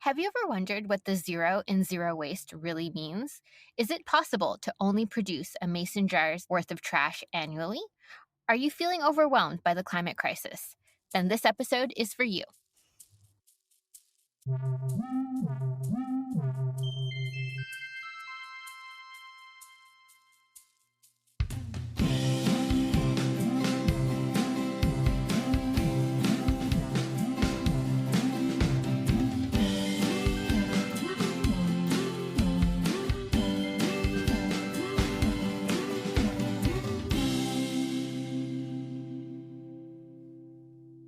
Have you ever wondered what the zero in zero waste really means? Is it possible to only produce a mason jar's worth of trash annually? Are you feeling overwhelmed by the climate crisis? Then this episode is for you.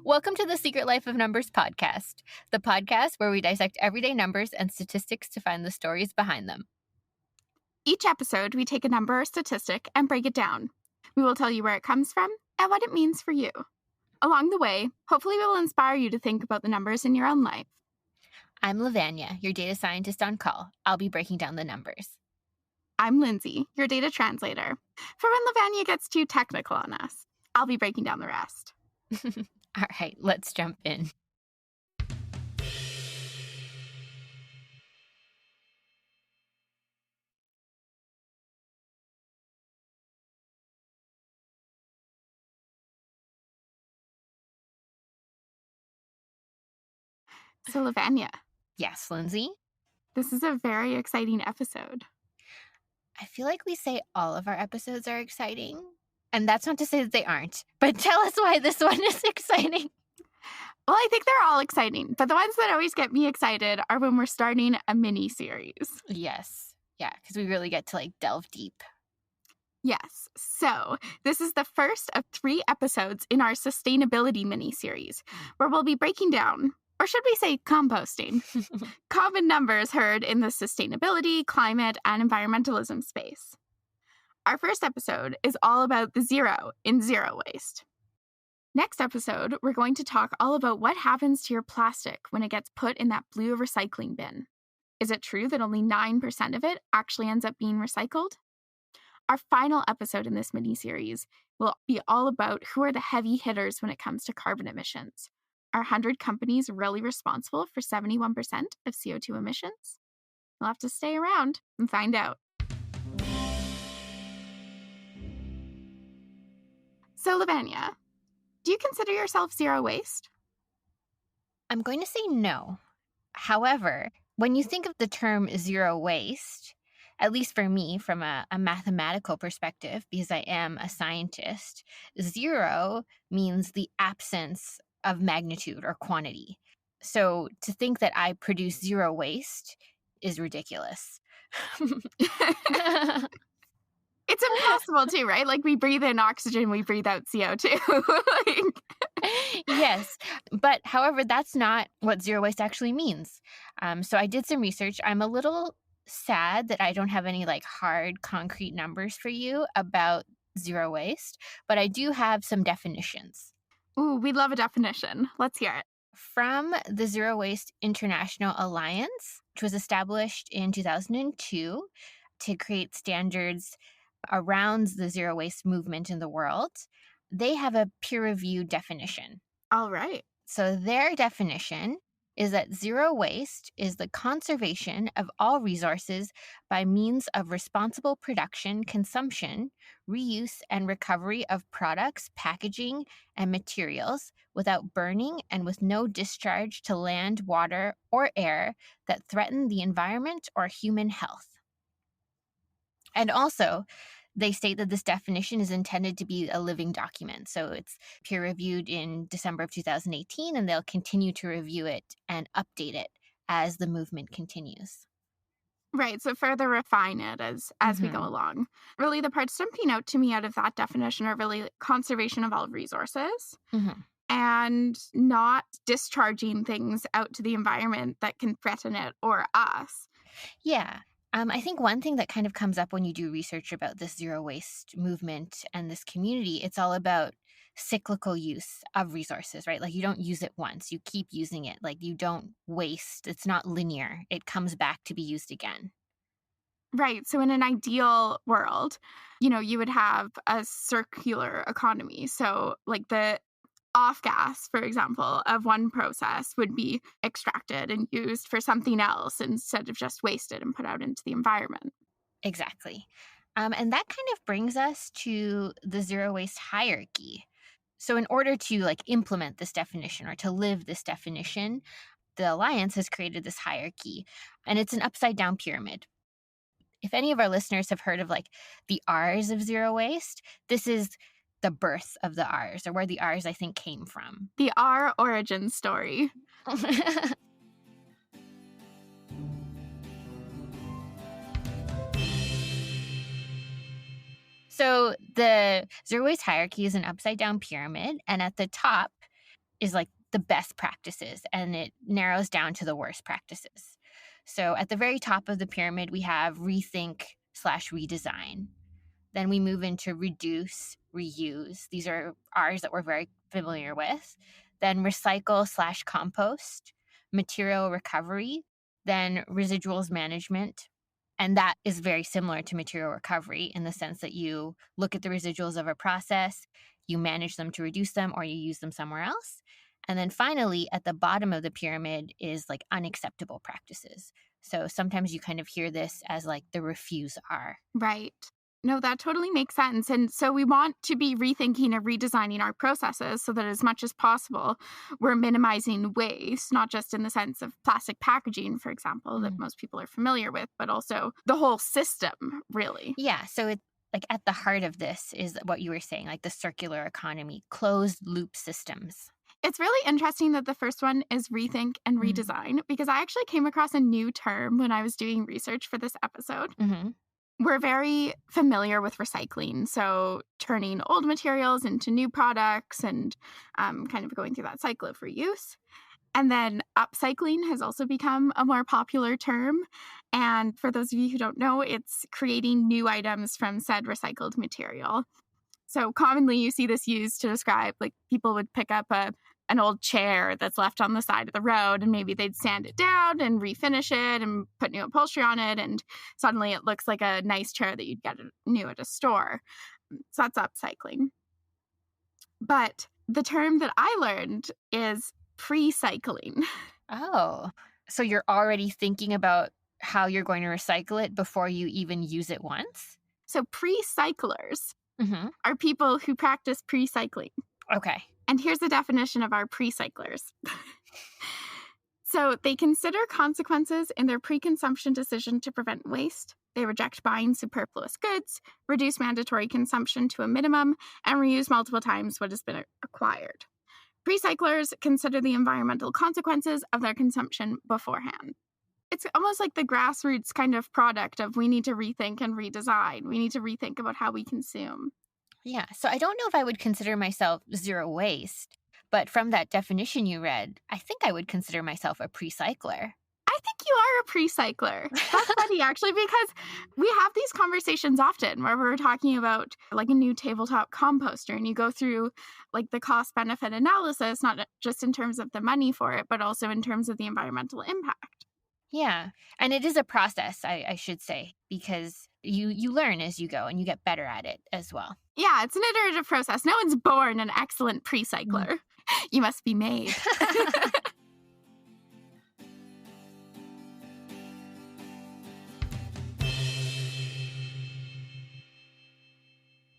Welcome to the Secret Life of Numbers podcast, the podcast where we dissect everyday numbers and statistics to find the stories behind them. Each episode, we take a number or statistic and break it down. We will tell you where it comes from and what it means for you. Along the way, hopefully we will inspire you to think about the numbers in your own life. I'm Lavanya, your data scientist on call. I'll be breaking down the numbers. I'm Lindsay, your data translator. For when Lavanya gets too technical on us, I'll be breaking down the rest. All right, let's jump in. So Lavanya, Yes, Lindsay? this is a very exciting episode. I feel like we say all of our episodes are exciting. And that's not to say that they aren't, but tell us why this one is exciting. Well, I think they're all exciting, but the ones that always get me excited are when we're starting a mini-series. Yes. Yeah, because we really get to delve deep. Yes. So this is the first of 3 episodes in our sustainability mini-series, where we'll be breaking down, or should we say composting, common numbers heard in the sustainability, climate, and environmentalism space. Our first episode is all about the zero in zero waste. Next episode, we're going to talk all about what happens to your plastic when it gets put in that blue recycling bin. Is it true that only 9% of it actually ends up being recycled? Our final episode in this mini-series will be all about who are the heavy hitters when it comes to carbon emissions. Are 100 companies really responsible for 71% of CO2 emissions? You'll have to stay around and find out. So, Lavanya, do you consider yourself zero waste? I'm going to say no. However, when you think of the term zero waste, at least for me, from a mathematical perspective, because I am a scientist, zero means the absence of magnitude or quantity. So to think that I produce zero waste is ridiculous. It's impossible too, right? We breathe in oxygen, we breathe out CO2. Yes, but however, that's not what zero waste actually means. So I did some research. I'm a little sad that I don't have any hard, concrete numbers for you about zero waste, but I do have some definitions. Ooh, we'd love a definition. Let's hear it. From the Zero Waste International Alliance, which was established in 2002 to create standards around the zero waste movement in the world, they have a peer-reviewed definition. All right. So their definition is that zero waste is the conservation of all resources by means of responsible production, consumption, reuse, and recovery of products, packaging, and materials without burning and with no discharge to land, water, or air that threaten the environment or human health. And also, they state that this definition is intended to be a living document. So it's peer-reviewed in December of 2018, and they'll continue to review it and update it as the movement continues. Right, so further refine it as we go along. Really, the parts jumping out to me out of that definition are really conservation of all resources and not discharging things out to the environment that can threaten it or us. Yeah. I think one thing that kind of comes up when you do research about this zero waste movement and this community, it's all about cyclical use of resources, right? You don't use it once, you keep using it. You don't waste. It's not linear. It comes back to be used again. Right. So in an ideal world, you would have a circular economy. So the off gas, for example, of one process would be extracted and used for something else instead of just wasted and put out into the environment. Exactly. And that kind of brings us to the zero waste hierarchy. So, in order to implement this definition or to live this definition, the Alliance has created this hierarchy, and it's an upside down pyramid. If any of our listeners have heard of the R's of zero waste, this is the birth of the R's, or where the R's I think came from. The R origin story. So the zero waste hierarchy is an upside down pyramid, and at the top is the best practices, and it narrows down to the worst practices. So at the very top of the pyramid, we have rethink slash redesign. Then we move into reduce, reuse. These are R's that we're very familiar with. Then recycle slash compost, material recovery, then residuals management. And that is very similar to material recovery in the sense that you look at the residuals of a process, you manage them to reduce them, or you use them somewhere else. And then finally, at the bottom of the pyramid is unacceptable practices. So sometimes you kind of hear this as the refuse R. Right. No, that totally makes sense. And so we want to be rethinking and redesigning our processes so that as much as possible, we're minimizing waste, not just in the sense of plastic packaging, for example, that most people are familiar with, but also the whole system, really. Yeah. So it's at the heart of this is what you were saying, the circular economy, closed loop systems. It's really interesting that the first one is rethink and redesign, because I actually came across a new term when I was doing research for this episode. Mm-hmm. We're very familiar with recycling, so turning old materials into new products and kind of going through that cycle of reuse. And then upcycling has also become a more popular term. And for those of you who don't know, it's creating new items from said recycled material. So commonly you see this used to describe, people would pick up an old chair that's left on the side of the road, and maybe they'd sand it down and refinish it and put new upholstery on it, and suddenly it looks like a nice chair that you'd get new at a store. So that's upcycling. But the term that I learned is pre-cycling. Oh, so you're already thinking about how you're going to recycle it before you even use it once? So pre-cyclers Mm-hmm. are people who practice pre-cycling. Okay. And here's the definition of our pre-cyclers. So they consider consequences in their pre-consumption decision to prevent waste. They reject buying superfluous goods, reduce mandatory consumption to a minimum, and reuse multiple times what has been acquired. Pre-cyclers consider the environmental consequences of their consumption beforehand. It's almost like the grassroots kind of product of we need to rethink and redesign. We need to rethink about how we consume. Yeah. So I don't know if I would consider myself zero waste, but from that definition you read, I think I would consider myself a pre-cycler. I think you are a pre-cycler. That's funny, actually, because we have these conversations often where we're talking about a new tabletop composter, and you go through the cost-benefit analysis, not just in terms of the money for it, but also in terms of the environmental impact. Yeah. And it is a process, I should say, because you learn as you go and you get better at it as well. Yeah, it's an iterative process. No one's born an excellent pre-cycler. You must be made.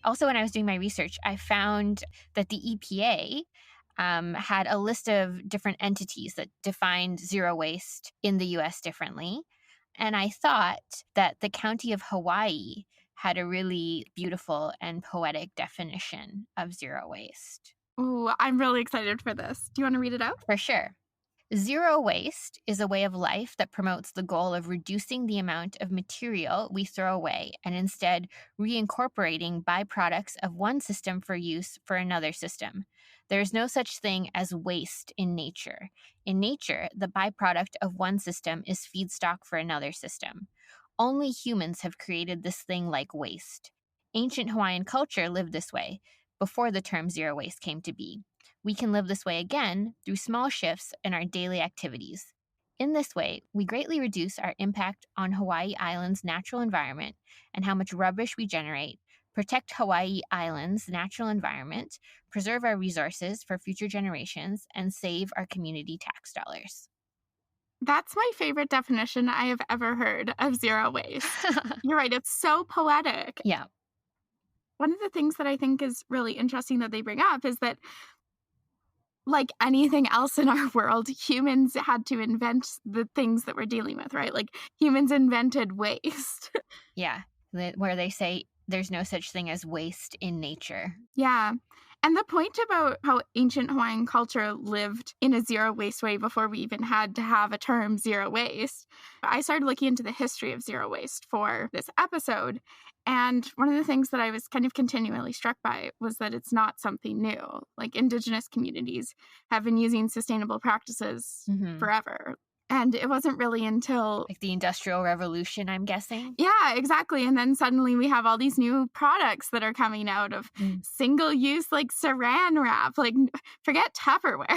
Also, when I was doing my research, I found that the EPA had a list of different entities that defined zero waste in the US differently. And I thought that the county of Hawaii had a really beautiful and poetic definition of zero waste. Ooh, I'm really excited for this. Do you want to read it out? For sure. Zero waste is a way of life that promotes the goal of reducing the amount of material we throw away and instead reincorporating byproducts of one system for use for another system. There is no such thing as waste in nature. In nature, the byproduct of one system is feedstock for another system. Only humans have created this thing like waste. Ancient Hawaiian culture lived this way before the term zero waste came to be. We can live this way again through small shifts in our daily activities. In this way, we greatly reduce our impact on Hawaii Island's natural environment and how much rubbish we generate, protect Hawaii Island's natural environment, preserve our resources for future generations, and save our community tax dollars. That's my favorite definition I have ever heard of zero waste. You're right, it's so poetic. Yeah. One of the things that I think is really interesting that they bring up is that, like anything else in our world, humans had to invent the things that we're dealing with, right? Like, humans invented waste. Yeah. Where they say there's no such thing as waste in nature. Yeah. And the point about how ancient Hawaiian culture lived in a zero waste way before we even had to have a term zero waste, I started looking into the history of zero waste for this episode. And one of the things that I was kind of continually struck by was that it's not something new. Like, Indigenous communities have been using sustainable practices Hmm. forever. And it wasn't really until Like the Industrial Revolution, I'm guessing. yeah, exactly. And then suddenly we have all these new products that are coming out of Mm. single use, like saran wrap, like forget Tupperware.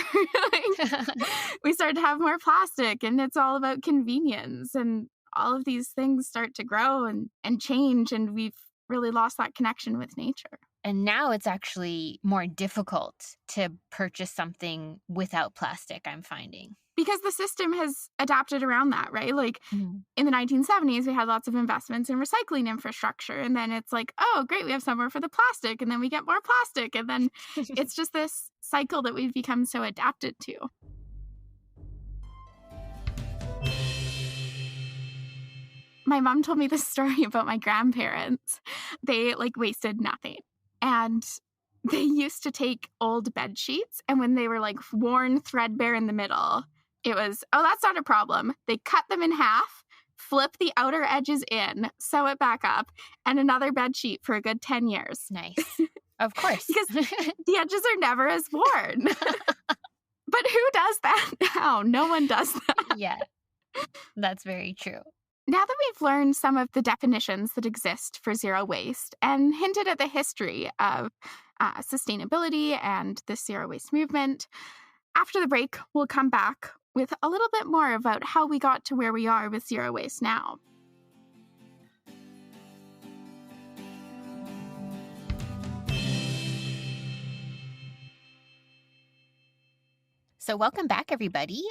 Like, we start to have more plastic, and it's all about convenience. And all of these things start to grow and change. And we've really lost that connection with nature. And now it's actually more difficult to purchase something without plastic, I'm finding. Because the system has adapted around that, right? Like, Mhm. in the 1970s, we had lots of investments in recycling infrastructure. And then it's like, oh, great, we have somewhere for the plastic. And then we get more plastic. And then it's just this cycle that we've become so adapted to. My mom told me this story about my grandparents. They like wasted nothing. And they used to take old bed sheets, and when they were like worn threadbare in the middle, it was, oh, that's not a problem. They cut them in half, flip the outer edges in, sew it back up, and another bed sheet for a good 10 years. Nice. Of course. Because the edges are never as worn. But who does that now? No one does that. Yeah, that's very true. Now that we've learned some of the definitions that exist for zero waste and hinted at the history of sustainability and the zero waste movement, after the break, we'll come back with a little bit more about how we got to where we are with zero waste now. So, welcome back, everybody.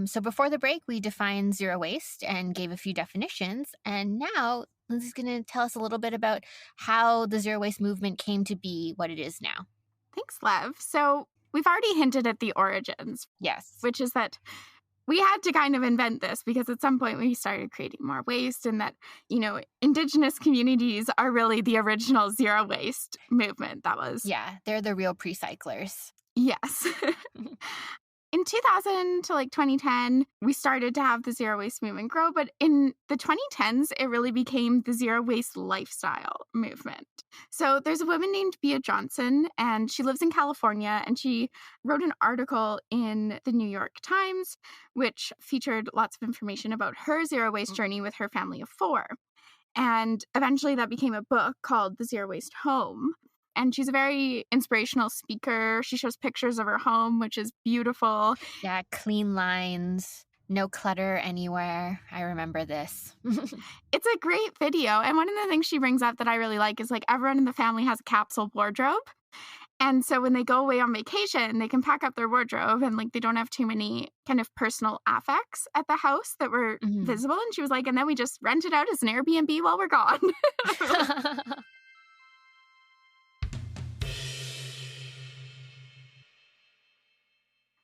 So, before the break, we defined zero waste and gave a few definitions. And now, Lindsay's going to tell us a little bit about how the zero waste movement came to be what it is now. Thanks, Lev. So we've already hinted at the origins, Yes. which is that we had to kind of invent this because at some point we started creating more waste, and that, Indigenous communities are really the original zero waste movement. That was, Yeah, they're the real pre-cyclers. yes. In 2000 to 2010, we started to have the zero waste movement grow, but in the 2010s, it really became the zero waste lifestyle movement. So there's a woman named Bea Johnson, and she lives in California, and she wrote an article in the New York Times, which featured lots of information about her zero waste journey with her family of 4. And eventually that became a book called The Zero Waste Home. And she's a very inspirational speaker. She shows pictures of her home, which is beautiful. Yeah, clean lines, no clutter anywhere. I remember this. It's a great video. And one of the things she brings up that I really like is everyone in the family has a capsule wardrobe. And so when they go away on vacation, they can pack up their wardrobe and they don't have too many kind of personal affects at the house that were visible. And she was like, and then we just rent it out as an Airbnb while we're gone.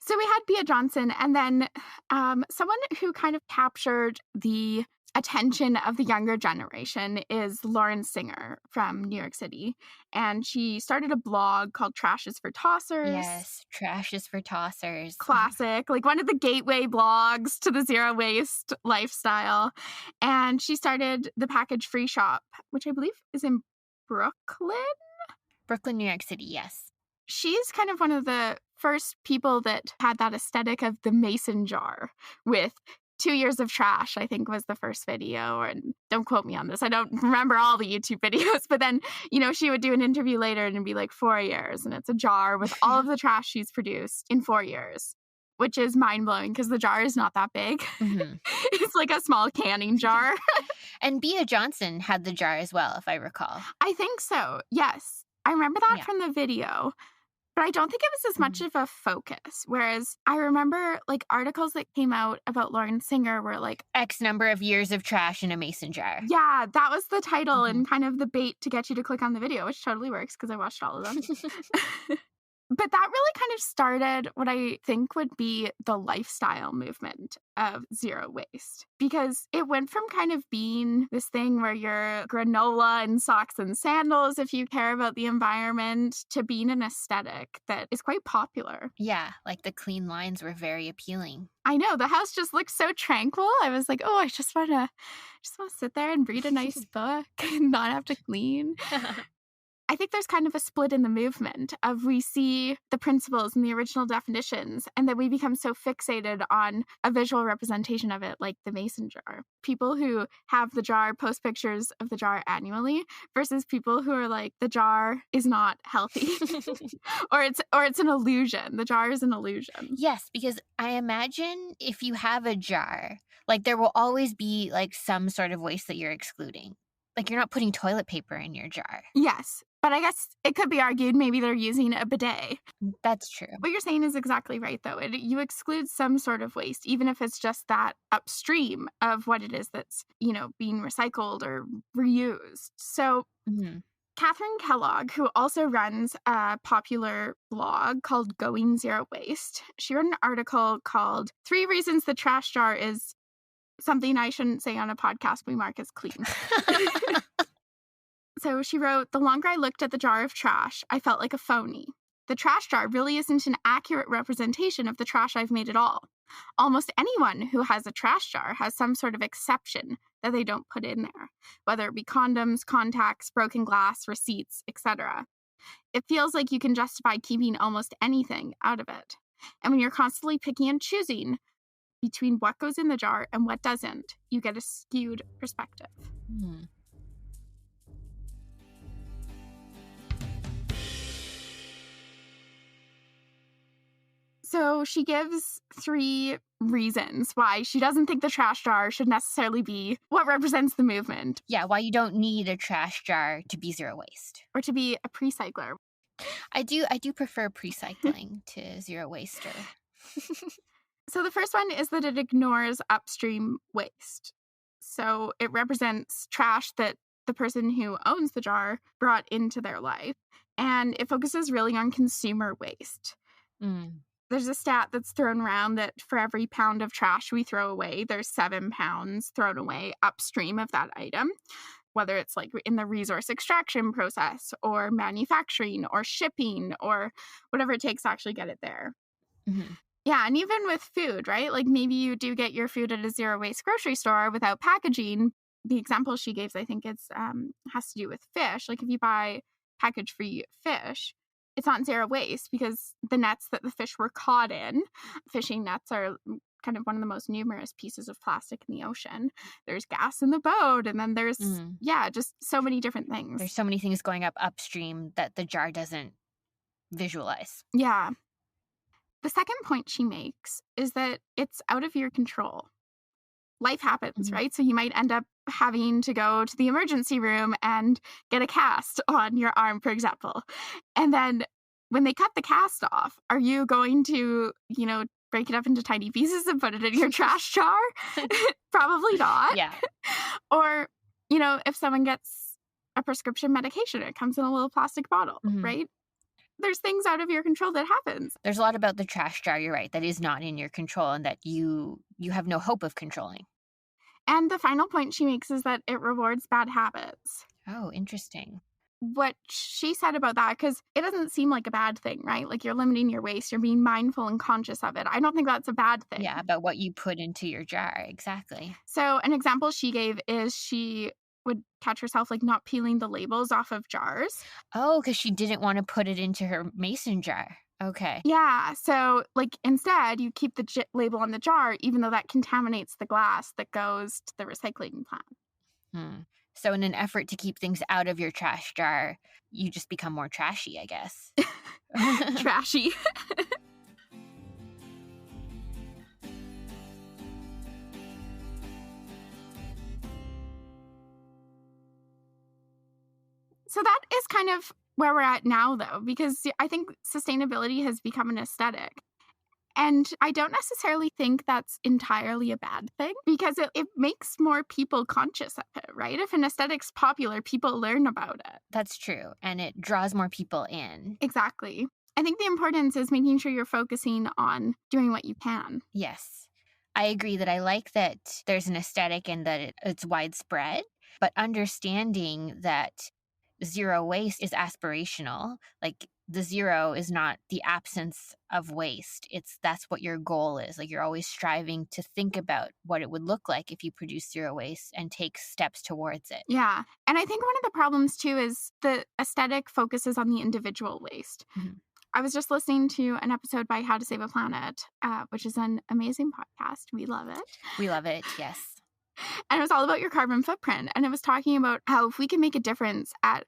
So we had Bea Johnson, and then someone who kind of captured the attention of the younger generation is Lauren Singer from New York City. And she started a blog called Trash is for Tossers. Yes, Trash is for Tossers. Classic, one of the gateway blogs to the zero waste lifestyle. And she started the Package Free Shop, which I believe is in Brooklyn, New York City, yes. She's kind of one of the first people that had that aesthetic of the mason jar with 2 years of trash, I think was the first video. And don't quote me on this. I don't remember all the YouTube videos. But then, she would do an interview later and it'd be 4 years. And it's a jar with all of the trash she's produced in 4 years. which is mind-blowing because the jar is not that big. Mhm. It's like a small canning jar. And Bea Johnson had the jar as well, if I recall. I think so, yes. I remember that Yeah. from the video, but I don't think it was as much Mhm. of a focus, whereas I remember, like, articles that came out about Lauren Singer were like, X number of years of trash in a mason jar. yeah, that was the title Mhm. and kind of the bait to get you to click on the video, which totally works because I watched all of them. But that really kind of started what I think would be the lifestyle movement of zero waste, because it went from kind of being this thing where you're granola and socks and sandals if you care about the environment to being an aesthetic that is quite popular. Yeah, like the clean lines were very appealing. I know, the house just looked so tranquil. I was like, oh, I just want to sit there and read a nice book and not have to clean. I think there's kind of a split in the movement of we see the principles and the original definitions, and then we become so fixated on a visual representation of it, like the mason jar. People who have the jar post pictures of the jar annually versus people who are like, the jar is not healthy. or it's an illusion. The jar is an illusion. Yes, because I imagine if you have a jar, like there will always be like some sort of waste that you're excluding. Like you're not putting toilet paper in your jar. Yes. But I guess it could be argued maybe they're using a bidet. That's true. What you're saying is exactly right, though. You exclude some sort of waste, even if it's just that upstream of what it is that's, being recycled or reused. So Mhm. Catherine Kellogg, who also runs a popular blog called Going Zero Waste, she wrote an article called 3 Reasons the Trash Jar is Something I Shouldn't Say on a Podcast We Mark as Clean. So she wrote, the longer I looked at the jar of trash, I felt like a phony. The trash jar really isn't an accurate representation of the trash I've made at all. Almost anyone who has a trash jar has some sort of exception that they don't put in there, whether it be condoms, contacts, broken glass, receipts, etc. It feels like you can justify keeping almost anything out of it. And when you're constantly picking and choosing between what goes in the jar and what doesn't, you get a skewed perspective. Mhm. So she gives 3 reasons why she doesn't think the trash jar should necessarily be what represents the movement Yeah, why you don't need a trash jar to be zero waste. or to be a pre-cycler. I do prefer pre-cycling to zero waster. So the first one is that it ignores upstream waste. So it represents trash that the person who owns the jar brought into their life. And it focuses really on consumer waste. Mm. There's a stat that's thrown around that for every pound of trash we throw away, there's 7 pounds thrown away upstream of that item, whether it's like in the resource extraction process or manufacturing or shipping or whatever it takes to actually get it there. Mhm. Yeah, and even with food, right? Like maybe you do get your food at a zero waste grocery store without packaging. The example she gives, I think it's has to do with fish. Like if you buy package-free fish, it's not zero waste because the nets that the fish were caught in, fishing nets are kind of one of the most numerous pieces of plastic in the ocean. There's gas in the boat, and then there's, just so many different things. There's so many things going up upstream that the jar doesn't visualize. Yeah. The second point she makes is that it's out of your control. Life happens, Mhm. right? So you might end up having to go to the emergency room and get a cast on your arm, for example. And then when they cut the cast off, are you going to, break it up into tiny pieces and put it in your trash jar? Probably not. Yeah. Or, if someone gets a prescription medication, it comes in a little plastic bottle, Mhm. right? There's things out of your control that happens. There's a lot about the trash jar, you're right, that is not in your control and that you have no hope of controlling. And the final point she makes is that it rewards bad habits. Oh, interesting. What she said about that, because it doesn't seem like a bad thing, right? Like you're limiting your waste, you're being mindful and conscious of it. I don't think that's a bad thing. Yeah, about what you put into your jar, exactly. So an example she gave is she would catch herself like not peeling the labels off of jars. Oh, because she didn't want to put it into her mason jar. Okay. Yeah, so like instead you keep the label on the jar, even though that contaminates the glass that goes to the recycling plant. So in an effort to keep things out of your trash jar, you just become more trashy, I guess. Trashy. So that is kind of where we're at now, though, because I think sustainability has become an aesthetic. And I don't necessarily think that's entirely a bad thing because it makes more people conscious of it, right? If an aesthetic's popular, people learn about it. That's true. And it draws more people in. Exactly. I think the importance is making sure you're focusing on doing what you can. Yes. I agree that I like that there's an aesthetic and that it's widespread, but understanding that zero waste is aspirational. Like the zero is not the absence of waste. That's what your goal is. Like you're always striving to think about what it would look like if you produce zero waste and take steps towards it. Yeah. And I think one of the problems too is the aesthetic focuses on the individual waste. Mhm. I was just listening to an episode by How to Save a Planet, which is an amazing podcast. We love it. We love it. Yes. And it was all about your carbon footprint. And it was talking about how if we can make a difference at,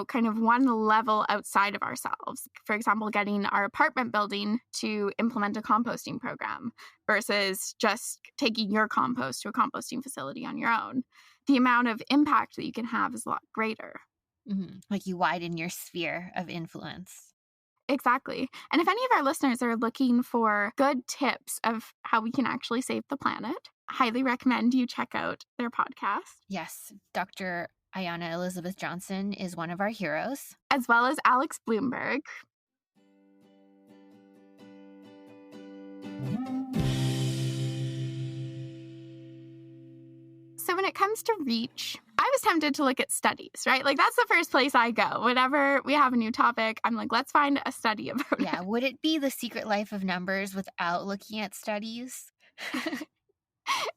kind of one level outside of ourselves, for example, getting our apartment building to implement a composting program versus just taking your compost to a composting facility on your own, the amount of impact that you can have is a lot greater. Mm-hmm. Like you widen your sphere of influence. Exactly. And if any of our listeners are looking for good tips of how we can actually save the planet, highly recommend you check out their podcast. Yes. Dr. Ayanna Elizabeth Johnson is one of our heroes. As well as Alex Bloomberg. So when it comes to reach, I was tempted to look at studies, right? Like that's the first place I go. Whenever we have a new topic, I'm like, let's find a study about it. Yeah. Would it be The Secret Life of Numbers without looking at studies?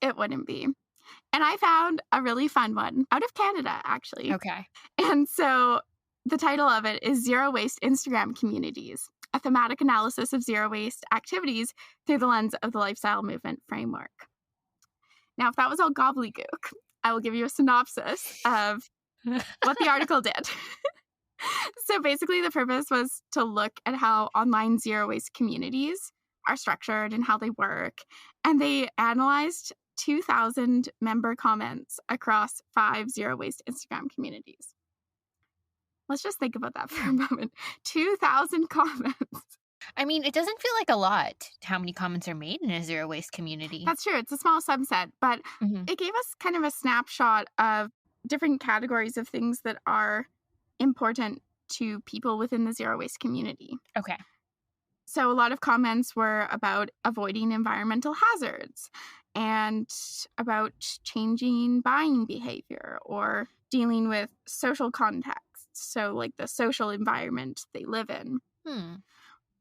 It wouldn't be. And I found a really fun one out of Canada, actually. Okay. And so the title of it is Zero Waste Instagram Communities, a thematic analysis of zero waste activities through the lens of the lifestyle movement framework. Now, if that was all gobbledygook, I will give you a synopsis of what the article did. So basically, the purpose was to look at how online zero waste communities are structured and how they work. And they analyzed 2,000 member comments across 5 zero waste Instagram communities. Let's just think about that for a moment. 2,000 comments. I mean, it doesn't feel like a lot how many comments are made in a zero waste community. That's true. It's a small subset, but it gave us kind of a snapshot of different categories of things that are important to people within the zero waste community. Okay. So a lot of comments were about avoiding environmental hazards and about changing buying behavior or dealing with social contexts. So like the social environment they live in.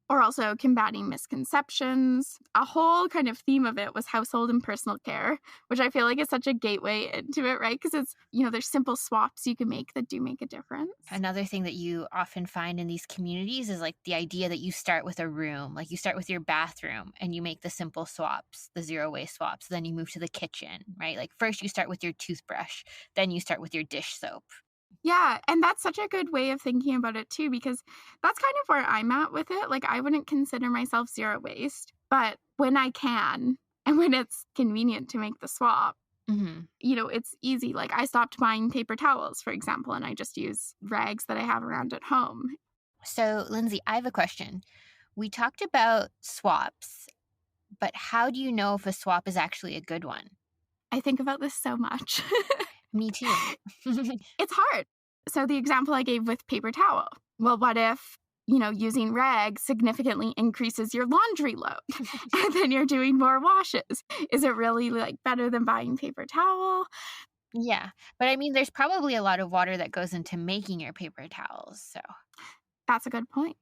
Or also combating misconceptions. A whole kind of theme of it was household and personal care, which I feel like is such a gateway into it, right? Because it's, there's simple swaps you can make that do make a difference. Another thing that you often find in these communities is like the idea that you start with a room, like you start with your bathroom and you make the simple swaps, the zero waste swaps. Then you move to the kitchen, right? Like first you start with your toothbrush, then you start with your dish soap. Yeah, and that's such a good way of thinking about it too, because that's kind of where I'm at with it. Like I wouldn't consider myself zero waste, but when I can and when it's convenient to make the swap, it's easy. Like I stopped buying paper towels, for example, and I just use rags that I have around at home. So, Lindsay, I have a question. We talked about swaps, but how do you know if a swap is actually a good one? I think about this so much. Me too. It's hard. So the example I gave with paper towel. Well, what if, using rags significantly increases your laundry load and then you're doing more washes? Is it really like better than buying paper towel? Yeah. But I mean, there's probably a lot of water that goes into making your paper towels. So that's a good point.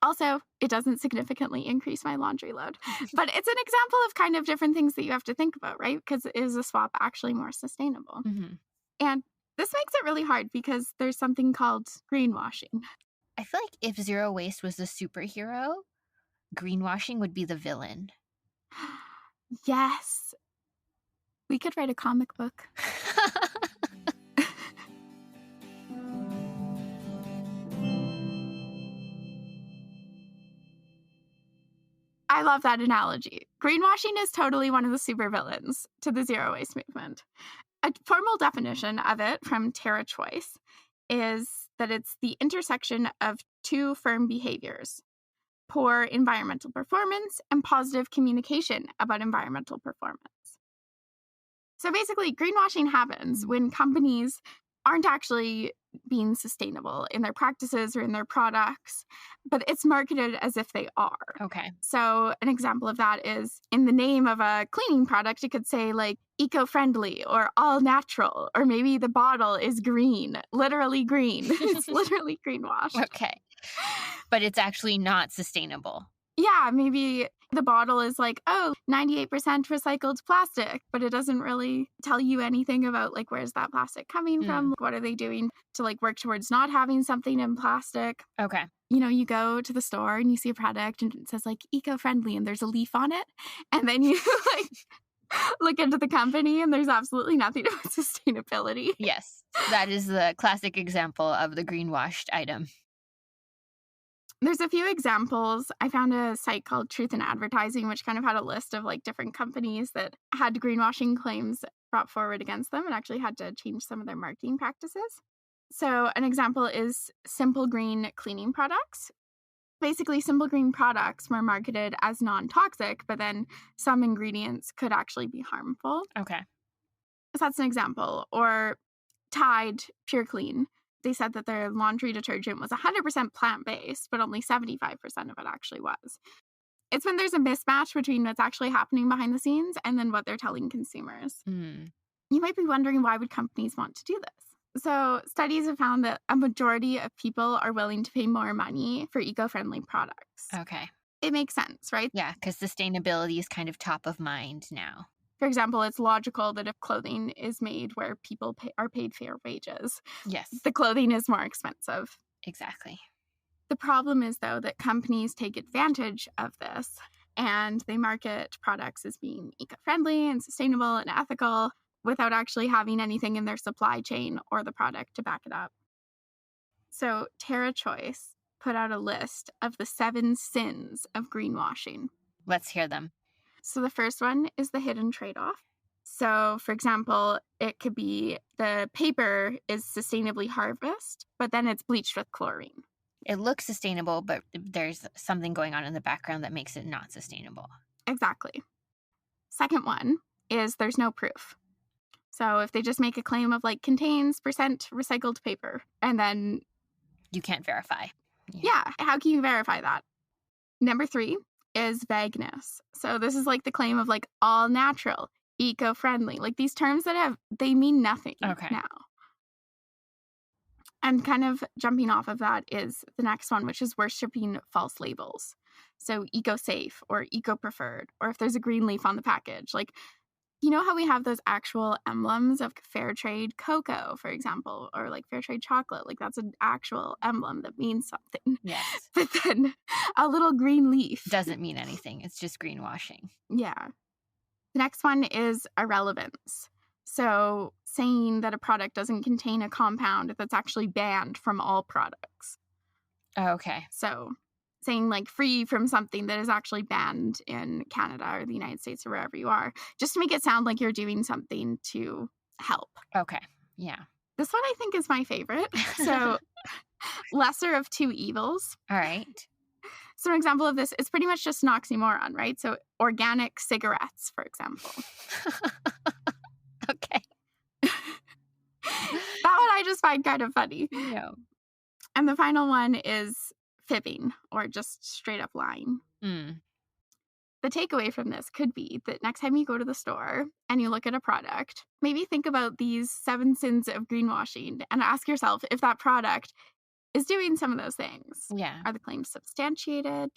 Also, it doesn't significantly increase my laundry load. But it's an example of kind of different things that you have to think about, right? Because is a swap actually more sustainable? And this makes it really hard because there's something called greenwashing. I feel like if zero waste was the superhero, greenwashing would be the villain. Yes. We could write a comic book. I love that analogy. Greenwashing is totally one of the supervillains to the zero waste movement. A formal definition of it from Tara Choice is that it's the intersection of two firm behaviors: poor environmental performance and positive communication about environmental performance. So basically, greenwashing happens when companies aren't actually being sustainable in their practices or in their products, but it's marketed as if they are. Okay. So an example of that is in the name of a cleaning product, it could say like eco-friendly or all natural, or maybe the bottle is green, literally green. It's literally greenwashed. Okay. But it's actually not sustainable. Yeah, maybe the bottle is like, oh, 98% recycled plastic, but it doesn't really tell you anything about like, where's that plastic coming from? What are they doing to like work towards not having something in plastic? Okay. You know, you go to the store and you see a product and it says like eco-friendly and there's a leaf on it. And then you like look into the company and there's absolutely nothing about sustainability. Yes. That is the classic example of the greenwashed item. There's a few examples. I found a site called Truth in Advertising, which kind of had a list of like different companies that had greenwashing claims brought forward against them and actually had to change some of their marketing practices. So an example is Simple Green cleaning products. Basically, Simple Green products were marketed as non-toxic, but then some ingredients could actually be harmful. Okay. So that's an example. Or Tide Pure Clean. They said that their laundry detergent was 100% plant-based, but only 75% of it actually was. It's when there's a mismatch between what's actually happening behind the scenes and then what they're telling consumers. You might be wondering, why would companies want to do this? So studies have found that a majority of people are willing to pay more money for eco-friendly products. Okay. It makes sense, right? Yeah, because sustainability is kind of top of mind now. For example, it's logical that if clothing is made where people are paid fair wages, Yes. the clothing is more expensive. Exactly. The problem is, though, that companies take advantage of this and they market products as being eco-friendly and sustainable and ethical without actually having anything in their supply chain or the product to back it up. So Terra Choice put out a list of the 7 sins of greenwashing. Let's hear them. So the first one is the hidden trade-off. So, for example, it could be the paper is sustainably harvested, but then it's bleached with chlorine. It looks sustainable, but there's something going on in the background that makes it not sustainable. Exactly. Second one is there's no proof. So if they just make a claim of like contains percent recycled paper, and then you can't verify. Yeah, how can you verify that? Number 3 is vagueness. So this is like the claim of like all natural, eco-friendly, like these terms that they mean nothing now. And kind of jumping off of that is the next one, which is worshipping false labels. So eco-safe or eco-preferred, or if there's a green leaf on the package, like, you know how we have those actual emblems of fair trade cocoa, for example, or like fair trade chocolate, like that's an actual emblem that means something. Yes. But then a little green leaf doesn't mean anything. It's just greenwashing. Yeah. The next one is irrelevance. So saying that a product doesn't contain a compound that's actually banned from all products. Oh, okay. So saying like free from something that is actually banned in Canada or the United States or wherever you are, just to make it sound like you're doing something to help. Okay. Yeah. This one I think is my favorite. So lesser of two evils. All right. So an example of this is pretty much just an oxymoron, right? So organic cigarettes, for example. Okay. That one I just find kind of funny. No. And the final one is fibbing, or just straight up lying. The takeaway from this could be that next time you go to the store and you look at a product, maybe think about these 7 sins of greenwashing and ask yourself if that product is doing some of those things. Yeah. Are the claims substantiated?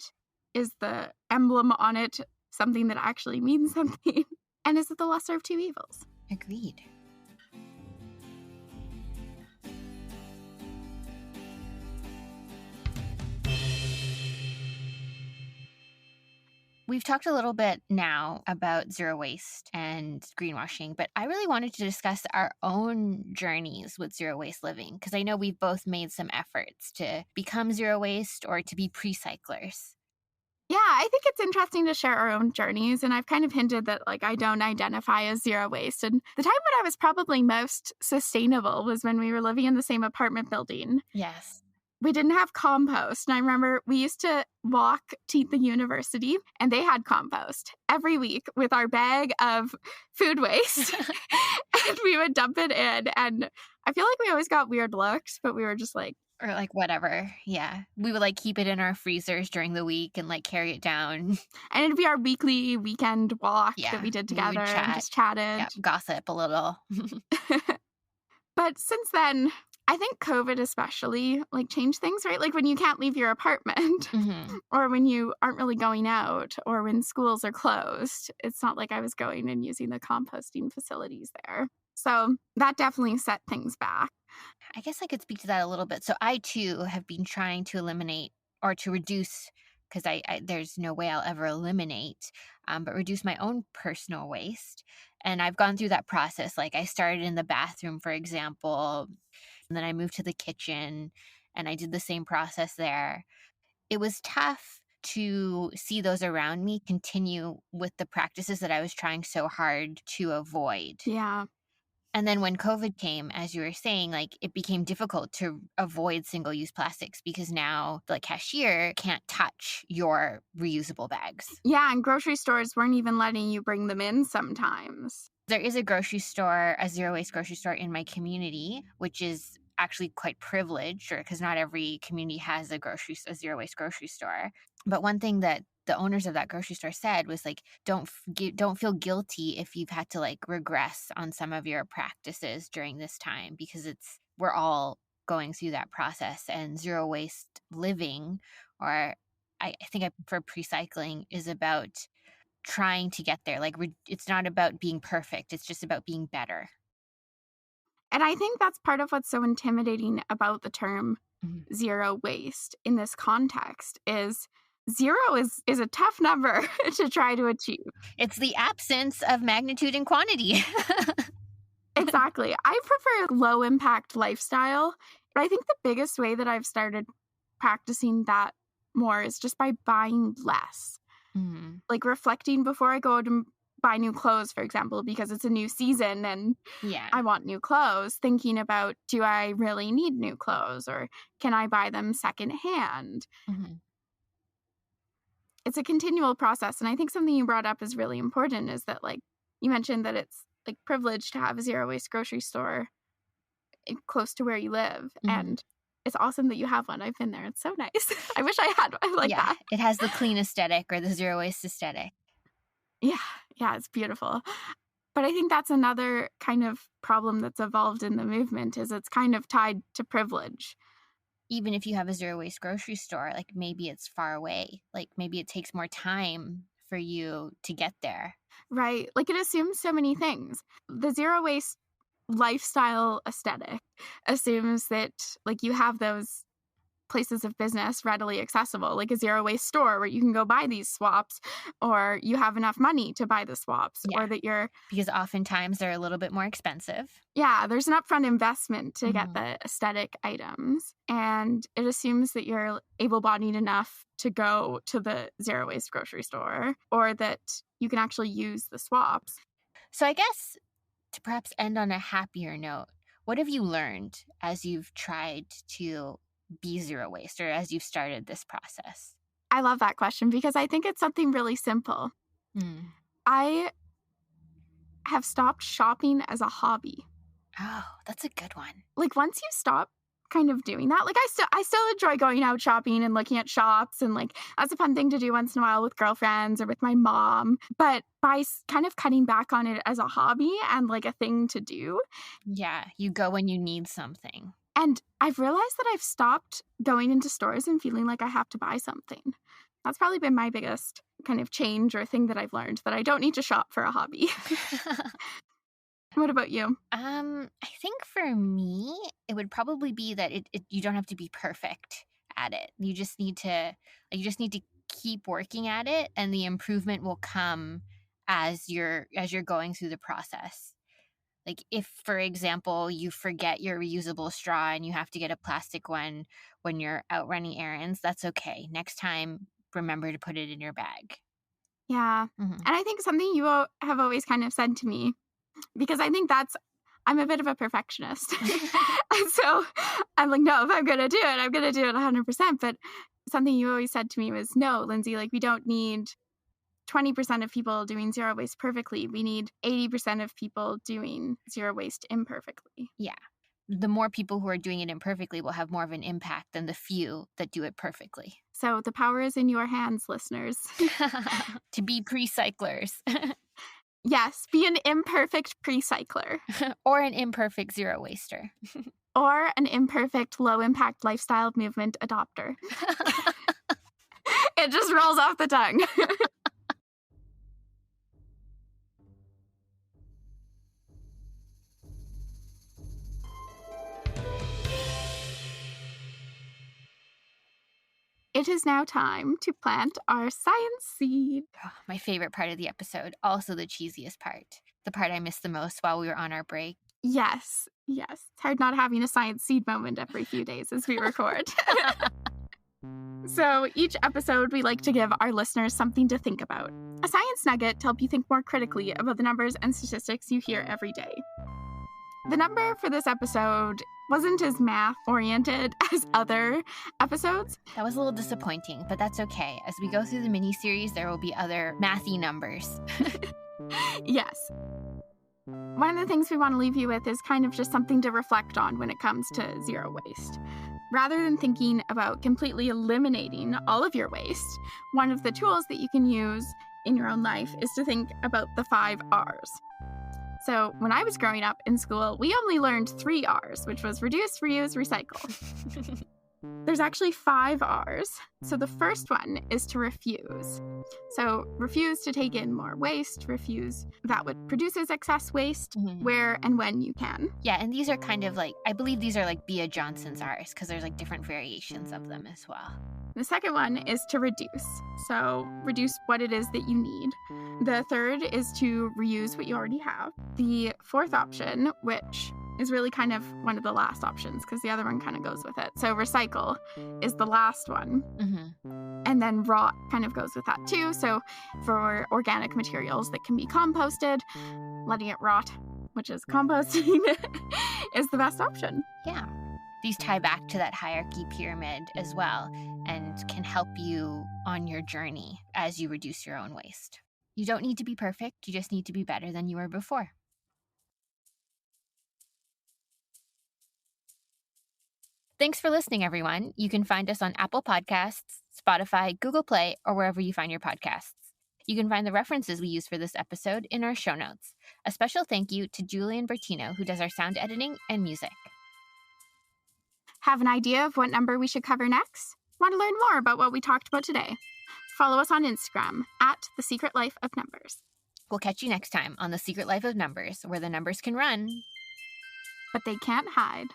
Is the emblem on it something that actually means something? And is it the lesser of two evils? Agreed. We've talked a little bit now about zero waste and greenwashing, but I really wanted to discuss our own journeys with zero waste living, because I know we've both made some efforts to become zero waste or to be pre-cyclers. Yeah, I think it's interesting to share our own journeys, and I've kind of hinted that, like, I don't identify as zero waste, and the time when I was probably most sustainable was when we were living in the same apartment building. Yes. We didn't have compost, and I remember we used to walk to the university, and they had compost every week with our bag of food waste, and we would dump it in, and I feel like we always got weird looks, but we were just like, Or, like, whatever. Yeah. We would, like, keep it in our freezers during the week and, like, carry it down. and it'd be our weekly weekend walk that Yeah. we did We together would and chat. just chatted. Yeah, gossip a little. But since then, I think COVID especially, like, changed things, right? Like, when you can't leave your apartment Mhm. or when you aren't really going out or when schools are closed, it's not like I was going and using the composting facilities there. So that definitely set things back. I guess I could speak to that a little bit. So I too have been trying to eliminate or to reduce, because I there's no way I'll ever eliminate, but reduce my own personal waste. And I've gone through that process. Like I started in the bathroom, for example, and then I moved to the kitchen, and I did the same process there. It was tough to see those around me continue with the practices that I was trying so hard to avoid. Yeah. And then when COVID came, as you were saying, like it became difficult to avoid single use plastics because now the cashier can't touch your reusable bags. Yeah. And grocery stores weren't even letting you bring them in sometimes. There is a grocery store, a zero waste grocery store in my community, which is actually quite privileged, or because not every community has a zero waste grocery store. But one thing that the owners of that grocery store said was like, don't feel guilty if you've had to like regress on some of your practices during this time, because we're all going through that process. And zero waste living, or I think I prefer pre-cycling, is about trying to get there. Like it's not about being perfect. It's just about being better. And I think that's part of what's so intimidating about the term Mhm. zero waste in this context is zero is a tough number to try to achieve. It's the absence of magnitude and quantity. Exactly. I prefer low impact lifestyle, but I think the biggest way that I've started practicing that more is just by buying less. Mhm. Like reflecting before I go to buy new clothes, for example, because it's a new season and Yeah. I want new clothes, thinking about, do I really need new clothes or can I buy them secondhand? Mhm. It's a continual process. And I think something you brought up is really important is that, like, you mentioned that it's like privileged to have a zero waste grocery store close to where you live. Mhm. And it's awesome that you have one. I've been there. It's so nice. I wish I had one like Yeah, that. it has the clean aesthetic or the zero waste aesthetic. Yeah. Yeah. It's beautiful. But I think that's another kind of problem that's evolved in the movement is it's kind of tied to privilege. Even if you have a zero waste grocery store, like maybe it's far away. Like maybe it takes more time for you to get there. Right? Like, it assumes so many things. The zero waste lifestyle aesthetic assumes that, like, you have those places of business readily accessible, like a zero waste store where you can go buy these swaps, or you have enough money to buy the swaps, or Yeah, that you're, because oftentimes they're a little bit more expensive. yeah, there's an upfront investment to get Mhm. the aesthetic items. And it assumes that you're able bodied enough to go to the zero waste grocery store, or that you can actually use the swaps. So I guess to perhaps end on a happier note, what have you learned as you've tried to be zero waste, or as you've started this process? I love that question because I think it's something really simple. Mm. I have stopped shopping as a hobby. Oh, that's a good one. Like, once you stop kind of doing that, like, I still enjoy going out shopping and looking at shops, and, like, that's a fun thing to do once in a while with girlfriends or with my mom, but by kind of cutting back on it as a hobby and, like, a thing to do, Yeah, you go when you need something. and I've realized that I've stopped going into stores and feeling like I have to buy something. That's probably been my biggest kind of change or thing that I've learned, that I don't need to shop for a hobby. What about you? I think for me, it would probably be that you don't have to be perfect at it. You just need to keep working at it, and the improvement will come as you're going through the process. Like if, for example, you forget your reusable straw and you have to get a plastic one when you're out running errands, that's okay. Next time remember to put it in your bag. Yeah. Mm-hmm. And I think something you have always kind of said to me, because I think I'm a bit of a perfectionist. And so I'm like, no, if I'm going to do it, I'm going to do it 100%. But something you always said to me was, no, Lindsay, like we don't need 20% of people doing zero waste perfectly. We need 80% of people doing zero waste imperfectly. Yeah. The more people who are doing it imperfectly will have more of an impact than the few that do it perfectly. So the power is in your hands, listeners. To be pre-cyclers. Yes, be an imperfect pre-cycler. Or an imperfect zero waster. Or an imperfect low-impact lifestyle movement adopter. It just rolls off the tongue. It is now time to plant our science seed. Oh, my favorite part of the episode, also the cheesiest part. The part I missed the most while we were on our break. Yes. It's hard not having a science seed moment every few days as we record. So each episode, we like to give our listeners something to think about. A science nugget to help you think more critically about the numbers and statistics you hear every day. The number for this episode wasn't as math-oriented as other episodes. That was a little disappointing, but that's okay. As we go through the mini-series, there will be other mathy numbers. Yes. One of the things we want to leave you with is kind of just something to reflect on when it comes to zero waste. Rather than thinking about completely eliminating all of your waste, one of the tools that you can use in your own life is to think about the 5 R's. So when I was growing up in school, we only learned 3 R's, which was reduce, reuse, recycle. There's actually 5 R's. So the first one is to refuse. So refuse to take in more waste, refuse that what produces excess waste, where and when you can. Yeah, and these are kind of like, I believe these are like Bea Johnson's R's, because there's like different variations of them as well. The second one is to reduce. So reduce what it is that you need. The third is to reuse what you already have. The fourth option, which is really kind of one of the last options because the other one kind of goes with it. So recycle is the last one. And then rot kind of goes with that too. So for organic materials that can be composted, letting it rot, which is composting, is the best option. Yeah. These tie back to that hierarchy pyramid as well and can help you on your journey as you reduce your own waste. You don't need to be perfect. You just need to be better than you were before. Thanks for listening, everyone. You can find us on Apple Podcasts, Spotify, Google Play, or wherever you find your podcasts. You can find the references we use for this episode in our show notes. A special thank you to Julian Bertino, who does our sound editing and music. Have an idea of what number we should cover next? Want to learn more about what we talked about today? Follow us on Instagram at The Secret Life of Numbers. We'll catch you next time on The Secret Life of Numbers, where the numbers can run, but they can't hide.